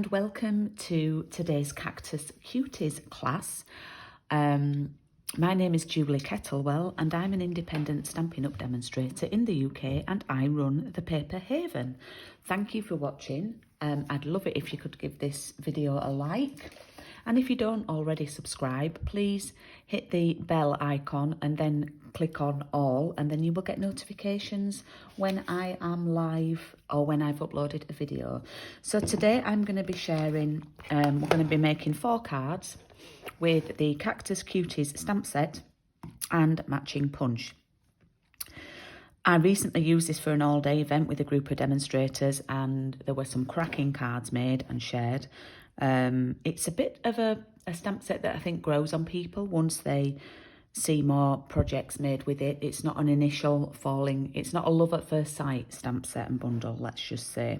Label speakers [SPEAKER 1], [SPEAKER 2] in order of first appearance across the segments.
[SPEAKER 1] and welcome to today's Cactus Cuties class. My name is Julie Kettlewell and I'm an independent Stampin' Up demonstrator in the UK and I run the Paper Haven. Thank you for watching. I'd love it if you could give this video a like. And if you don't already subscribe, please hit the bell icon and then click on all, and then you will get notifications when I am live or when I've uploaded a video. So today I'm going to be sharing, we're going to be making 4 cards with the Cactus Cuties stamp set and matching punch. I recently used this for an all-day event with a group of demonstrators and there were some cracking cards made and shared. It's a bit of a stamp set that I think grows on people once they see more projects made with it. It's not an initial falling, it's not a love at first sight stamp set and bundle, let's just say.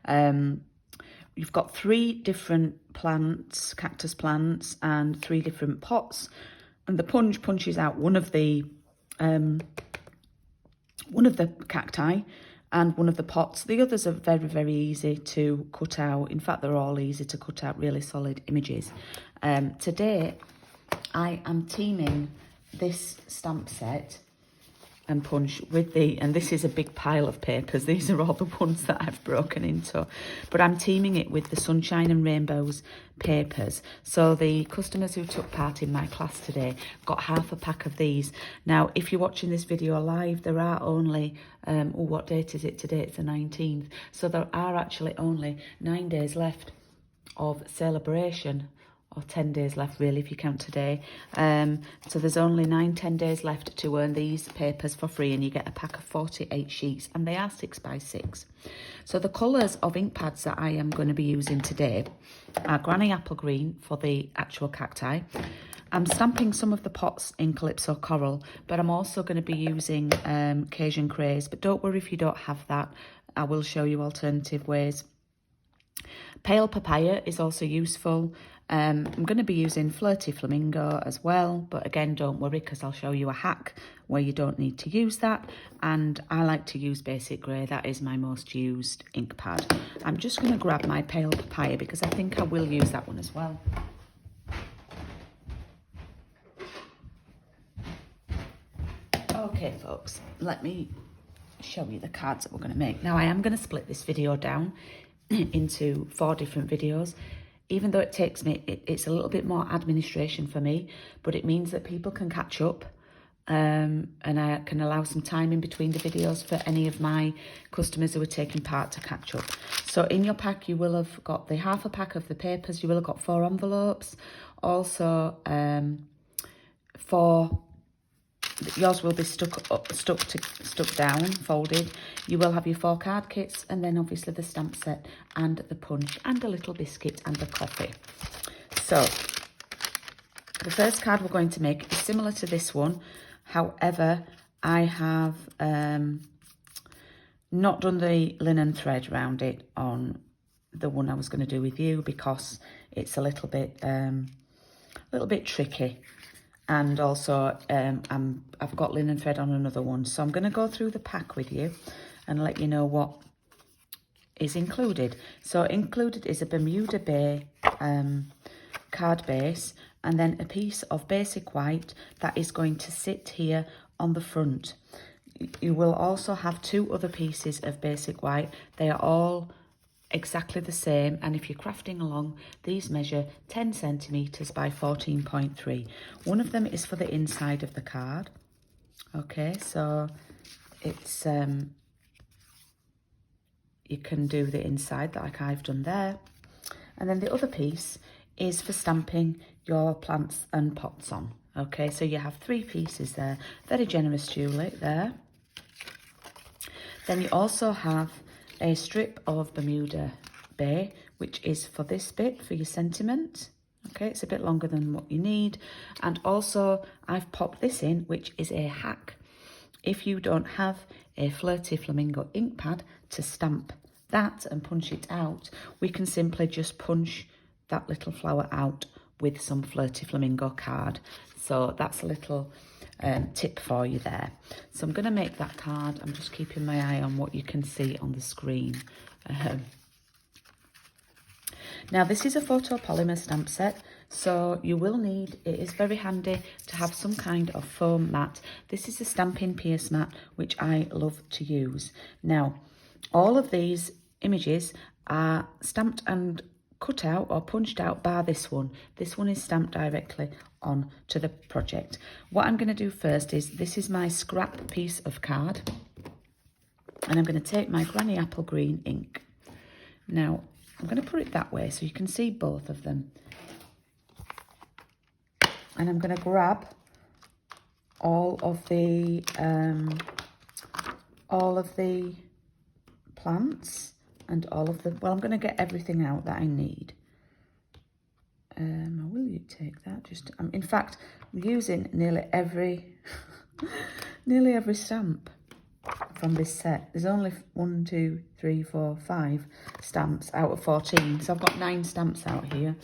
[SPEAKER 1] You've got 3 different plants, cactus plants, and 3 different pots, and the punch punches out one of the cacti and one of the pots. The others are very, very easy to cut out. In fact, they're all easy to cut out, really solid images. Today, I am teaming this stamp set and punch with and this is a big pile of papers. These are all the ones that I've broken into. But I'm teaming it with the Sunshine and Rainbows papers. So the customers who took part in my class today got half a pack of these. Now, if you're watching this video live, there are only, what date is it today? It's the 19th. So there are actually only 9 days left of celebration, or 10 days left really if you count today. So there's only 9-10 days left to earn these papers for free, and you get a pack of 48 sheets and they are 6 by 6. So the colours of ink pads that I am going to be using today are Granny Apple Green for the actual cacti. I'm stamping some of the pots in Calypso Coral, but I'm also going to be using Cajun Craze, but don't worry if you don't have that, I will show you alternative ways. Pale Papaya is also useful. I'm going to be using Flirty Flamingo as well, but again, don't worry because I'll show you a hack where you don't need to use that. And I like to use Basic Grey. That is my most used ink pad. I'm just going to grab my Pale Papaya because I think I will use that one as well. Okay, folks, let me show you the cards that we're going to make. Now, I am going to split this video down into 4 different videos. Even though it takes me, it's a little bit more administration for me, but it means that people can catch up and I can allow some time in between the videos for any of my customers who are taking part to catch up. So in your pack, you will have got the half a pack of the papers, you will have got 4 envelopes, also 4. Yours will be stuck down, folded. You will have your 4 card kits and then obviously the stamp set and the punch and a little biscuit and the coffee. So the first card we're going to make is similar to this one. However, I have not done the linen thread around it on the one I was going to do with you because it's a little bit tricky. And also I've got linen thread on another one, so I'm going to go through the pack with you and let you know what is included. So included is a Bermuda Bay card base and then a piece of basic white that is going to sit here on the front. You will also have 2 other pieces of basic white. They are all exactly the same, and if you're crafting along, these measure 10 centimeters by 14.3. One of them is for the inside of the card. Okay, so it's you can do the inside like I've done there, and then the other piece is for stamping your plants and pots on. Okay, so you have 3 pieces there. Very generous, Julie, there. Then you also have a strip of Bermuda Bay, which is for this bit, for your sentiment. Okay, it's a bit longer than what you need. And also, I've popped this in, which is a hack. If you don't have a Flirty Flamingo ink pad to stamp that and punch it out, we can simply just punch that little flower out with some Flirty Flamingo card. So that's a little tip for you there. So I'm going to make that card. I'm just keeping my eye on what you can see on the screen. Now this is a photopolymer stamp set, so you will need, it is very handy to have some kind of foam mat. This is a Stampin' Pierce mat, which I love to use. Now, all of these images are stamped and cut out or punched out bar this one. This one is stamped directly on to the project. What I'm going to do first is, this is my scrap piece of card, and I'm going to take my Granny Apple Green ink. Now, I'm going to put it that way so you can see both of them. And I'm going to grab all of the plants and all of the, well, I'm going to get everything out that I need. Will you take that? Just, in fact, I'm using nearly every stamp from this set. There's only 1, 2, 3, 4, 5 stamps out of 14, so I've got 9 stamps out here.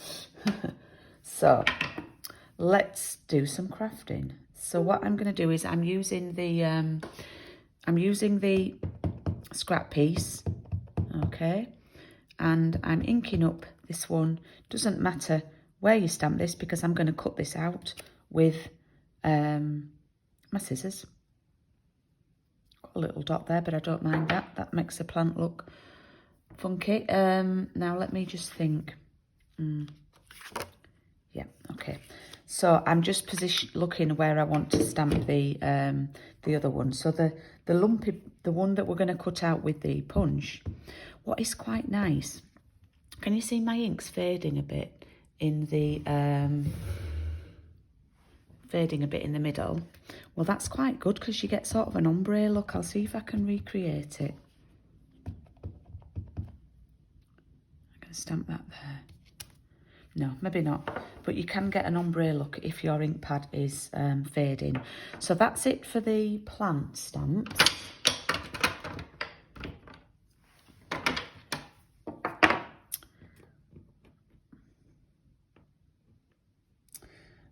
[SPEAKER 1] So let's do some crafting. So what I'm going to do is I'm using the scrap piece, okay, and I'm inking up this one. Doesn't matter where you stamp this, because I'm going to cut this out with my scissors. Got a little dot there, but I don't mind that. That makes the plant look funky. Now let me just think. Yeah, okay. So I'm just looking where I want to stamp the other one. So the lumpy, the one that we're going to cut out with the punch, what is quite nice, can you see my ink's fading a bit in the middle? Well, that's quite good because you get sort of an ombre look. I'll see if I can recreate it. I'm going to stamp that there. No, maybe not, but you can get an ombre look if your ink pad is fading. So that's it for the plant stamps.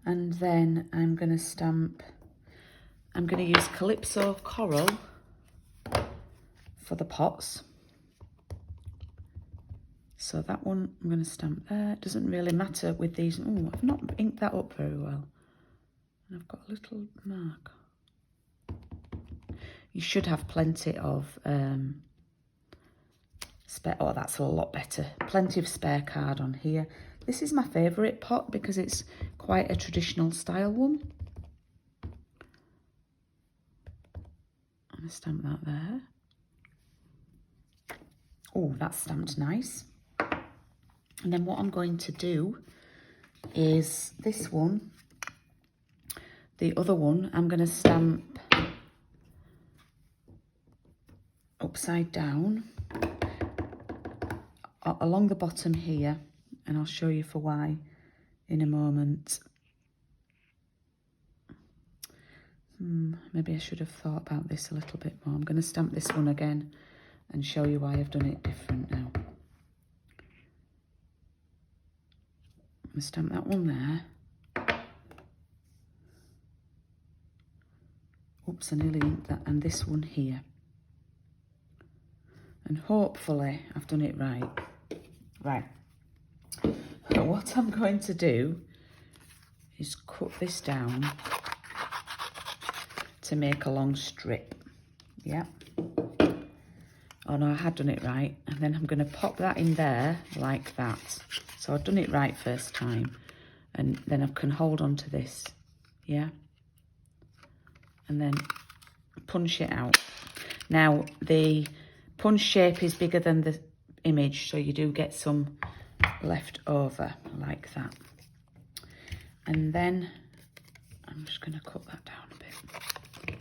[SPEAKER 1] And then I'm going to stamp, I'm going to use Calypso Coral for the pots. So that one I'm going to stamp there. It doesn't really matter with these. Oh, I've not inked that up very well. And I've got a little mark. You should have plenty of spare. Oh, that's a lot better. Plenty of spare card on here. This is my favourite pot because it's quite a traditional style one. I'm going to stamp that there. Oh, that's stamped nice. And then what I'm going to do is this one, the other one, I'm going to stamp upside down along the bottom here, and I'll show you for why in a moment. Maybe I should have thought about this a little bit more. I'm going to stamp this one again and show you why I've done it different now. I'm going to stamp that one there. Oops, I nearly inked that. And this one here. And hopefully I've done it right. Right. But what I'm going to do is cut this down to make a long strip. Yeah. Oh no, I had done it right. And then I'm going to pop that in there like that. So I've done it right first time. And then I can hold on to this. Yeah. And then punch it out. Now, the punch shape is bigger than the image, so you do get some left over like that. And then I'm just going to cut that down a bit.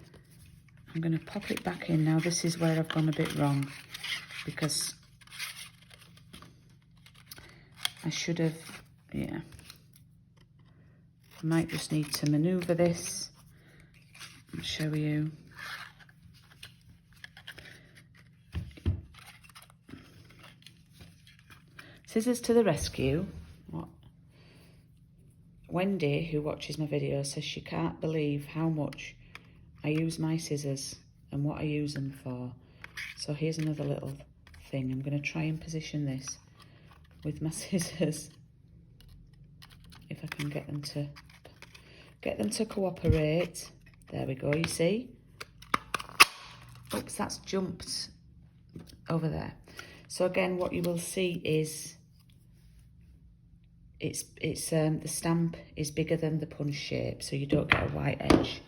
[SPEAKER 1] I'm going to pop it back in. Now this is where I've gone a bit wrong, because I should have, yeah. I might just need to manoeuvre this and show you. Scissors to the rescue. What? Wendy, who watches my videos, says she can't believe how much I use my scissors and what I use them for. So here's another little thing. I'm going to try and position this with my scissors, if I can get them to cooperate. There we go, you see. Oops, that's jumped over there. So again, what you will see is the stamp is bigger than the punch shape, so you don't get a white edge.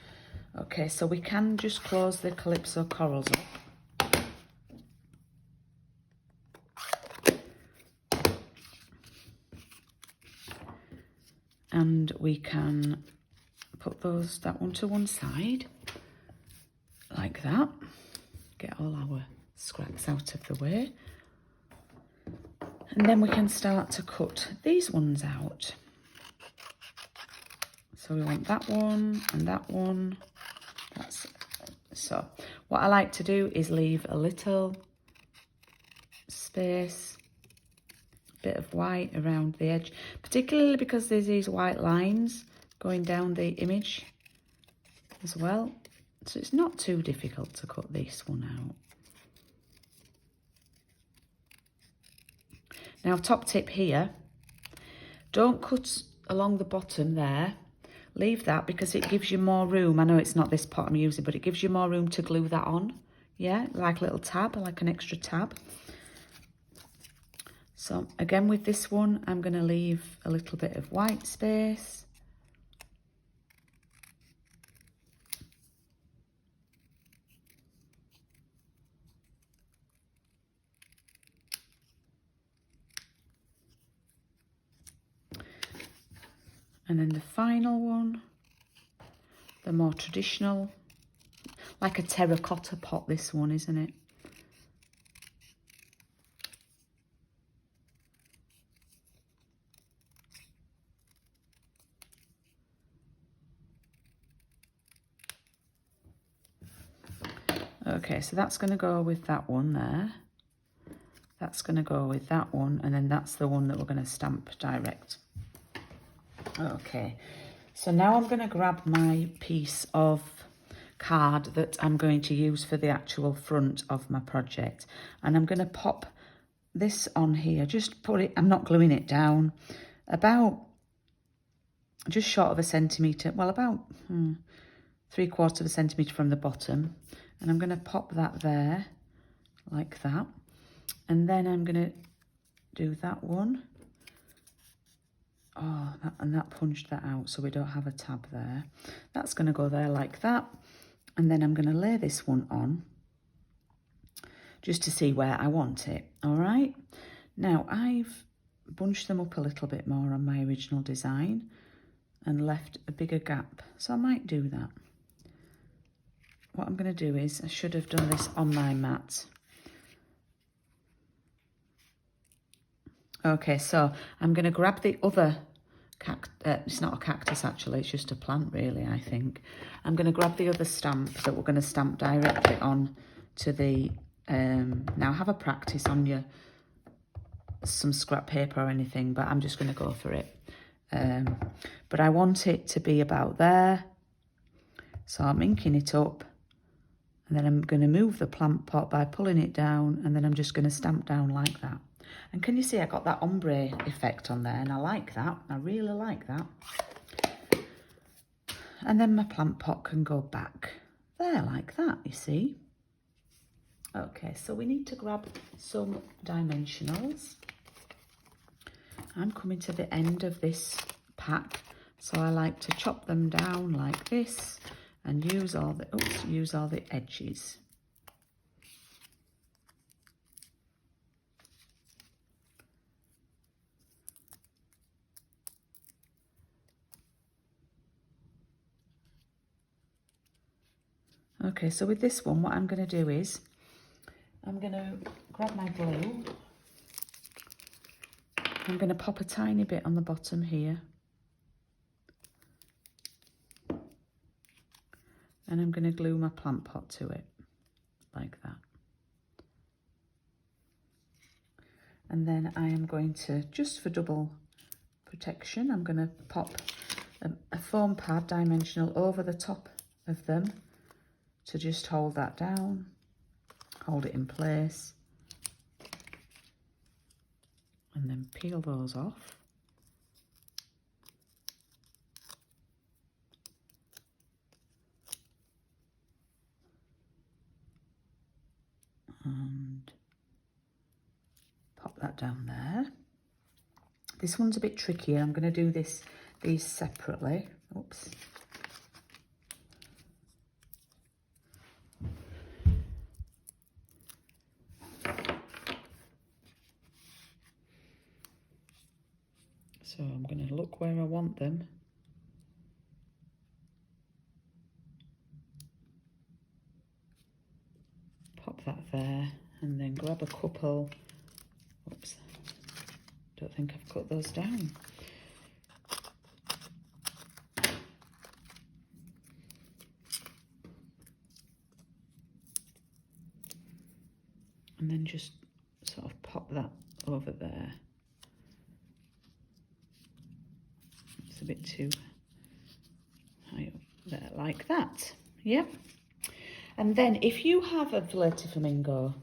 [SPEAKER 1] Okay, so we can just close the Calypso corals up. And we can put that one to one side, like that. Get all our scraps out of the way. And then we can start to cut these ones out. So we want that one and that one. So what I like to do is leave a little space, bit of white around the edge, particularly because there's these white lines going down the image as well. So it's not too difficult to cut this one out. Now, top tip here, don't cut along the bottom there. Leave that because it gives you more room. I know it's not this pot I'm using, but it gives you more room to glue that on. Yeah, like a little tab, like an extra tab. So again, with this one, I'm going to leave a little bit of white space. And then the final one, the more traditional, like a terracotta pot, this one, isn't it? Okay, so that's going to go with that one there. That's going to go with that one, and then that's the one that we're going to stamp direct. Okay, so now I'm going to grab my piece of card that I'm going to use for the actual front of my project, and I'm going to pop this on here. Just put it, I'm not gluing it down, about just short of a centimetre, well, about 3/4 of a centimetre from the bottom, and I'm going to pop that there like that, and then I'm going to do that one. Oh, that punched that out, so we don't have a tab there. That's going to go there like that. And then I'm going to lay this one on just to see where I want it. All right. Now, I've bunched them up a little bit more on my original design and left a bigger gap. So I might do that. What I'm going to do is, I should have done this on my mat. Okay, so I'm going to grab the other it's not a cactus actually, it's just a plant really, I think. I'm going to grab the other stamp that we're going to stamp directly on to the, now have a practice on your, some scrap paper or anything, but I'm just going to go for it. But I want it to be about there. So I'm inking it up, and then I'm going to move the plant pot by pulling it down, and then I'm just going to stamp down like that. And can you see I got that ombre effect on there, and I like that. I really like that. And then my plant pot can go back there like that, you see. Okay, so we need to grab some dimensionals. I'm coming to the end of this pack, so I like to chop them down like this and use all the edges. Okay, so with this one, what I'm going to do is, I'm going to grab my glue. I'm going to pop a tiny bit on the bottom here. And I'm going to glue my plant pot to it, like that. And then I am going to, just for double protection, I'm going to pop a foam pad dimensional over the top of them, to just hold that down, hold it in place. and then peel those off. And pop that down there. This one's a bit trickier. I'm going to do these separately. Oops. So I'm going to look where I want them. Pop that there, and then grab a couple. Oops, don't think I've cut those down. And then just sort of pop that over there. It's a bit too high up there, like that. Yep. And then if you have a Flirty Flamingo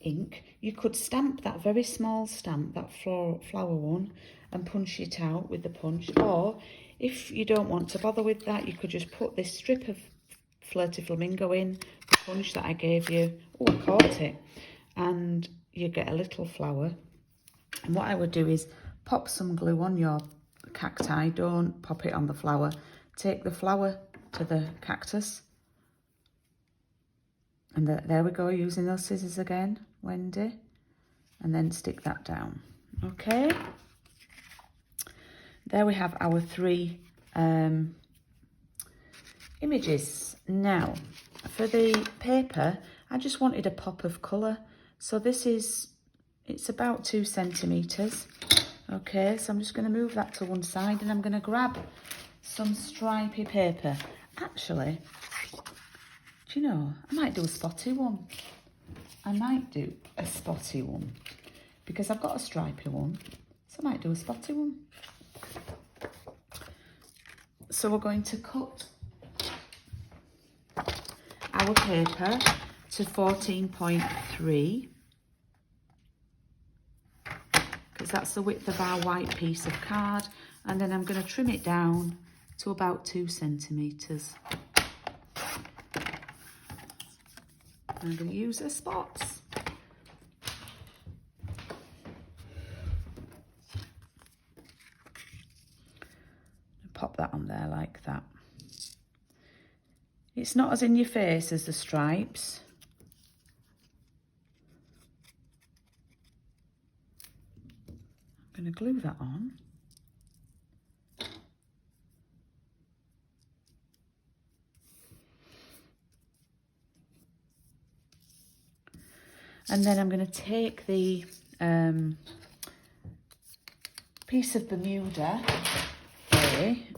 [SPEAKER 1] ink, you could stamp that very small stamp, that flower one, and punch it out with the punch. Or if you don't want to bother with that, you could just put this strip of Flirty Flamingo in, the punch that I gave you. Oh, I caught it. And you get a little flower. And what I would do is pop some glue on your cacti. Don't pop it on the flower. Take the flower to the cactus. And there we go, using those scissors again, Wendy. And then stick that down. Okay. There we have our 3 images. Now, for the paper, I just wanted a pop of colour. So it's about 2 centimetres. Okay, so I'm just going to move that to one side, and I'm going to grab some stripy paper. Actually, do you know, I might do a spotty one. I might do a spotty one because I've got a stripy one, so I might do a spotty one. So we're going to cut our paper to 14.3 because that's the width of our white piece of card, and then I'm going to trim it down to about 2 centimetres. I'm going to use the spots. Pop that on there like that. It's not as in your face as the stripes. I'm going to glue that on. And then I'm going to take the piece of Bermuda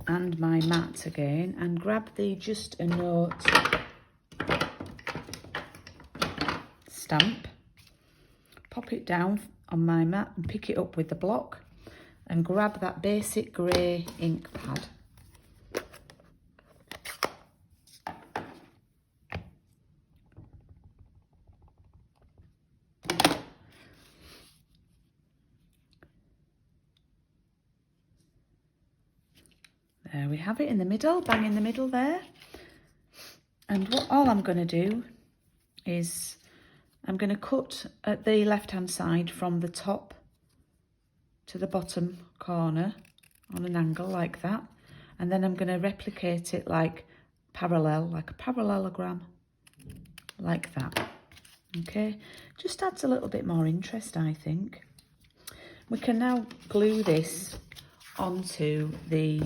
[SPEAKER 1] and my mat again and grab the Just a Note stamp, pop it down on my mat and pick it up with the block and grab that basic grey ink pad. There we have it in the middle, bang in the middle there. And all I'm going to do is I'm going to cut at the left-hand side from the top to the bottom corner on an angle like that. And then I'm going to replicate it like parallel, like a parallelogram, like that. Okay, just adds a little bit more interest, I think. We can now glue this onto the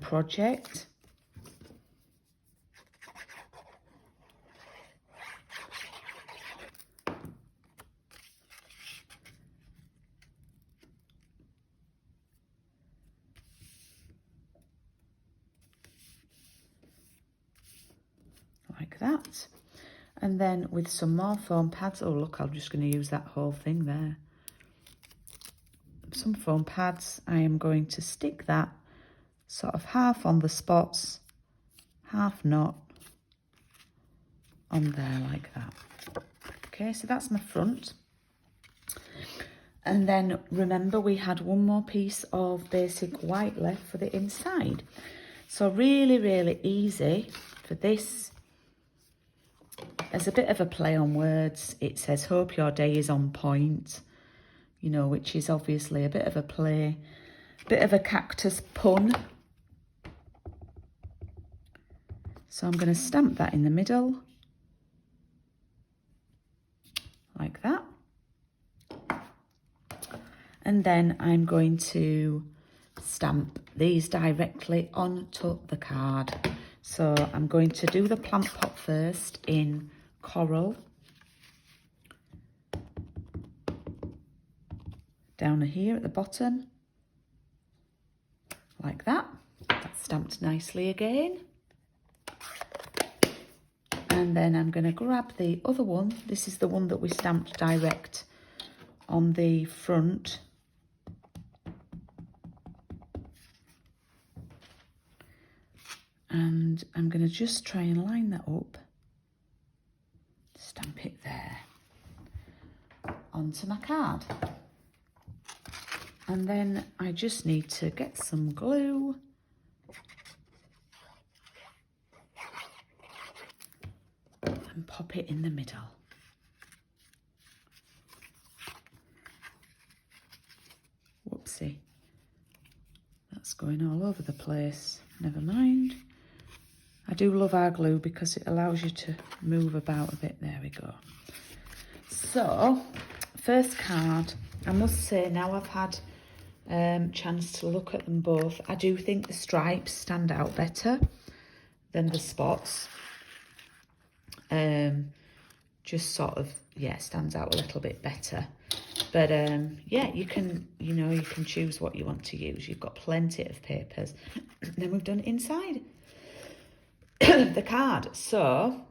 [SPEAKER 1] project. Like that. And then with some more foam pads, oh look, I'm just going to use that whole thing there. Some foam pads, I am going to stick that sort of half on the spots, half not on there like that. Okay, so that's my front. And then remember we had one more piece of basic white left for the inside. So really, really easy for this. As a bit of a play on words, it says, hope your day is on point, you know, which is obviously a bit of a play, bit of a cactus pun. So I'm going to stamp that in the middle, like that. And then I'm going to stamp these directly onto the card. So I'm going to do the plant pot first in coral. Down here at the bottom, like that. That's stamped nicely again. And then I'm going to grab the other one. This is the one that we stamped direct on the front. And I'm going to just try and line that up. Stamp it there onto my card. And then I just need to get some glue. And pop it in the middle. Whoopsie. That's going all over the place. Never mind. I do love our glue because it allows you to move about a bit. There we go. So, first card. I must say, now I've had chance to look at them both, I do think the stripes stand out better than the spots. Just sort of, yeah, stands out a little bit better. But yeah, you can choose what you want to use. You've got plenty of papers. And then we've done inside the card. So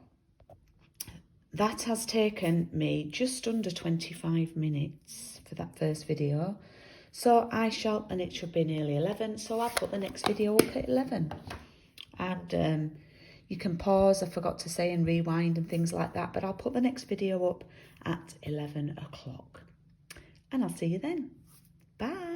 [SPEAKER 1] that has taken me just under 25 minutes for that first video. So and it should be nearly 11. So I'll put the next video up at 11. And you can pause, I forgot to say, and rewind and things like that. But I'll put the next video up at 11 o'clock. And I'll see you then. Bye.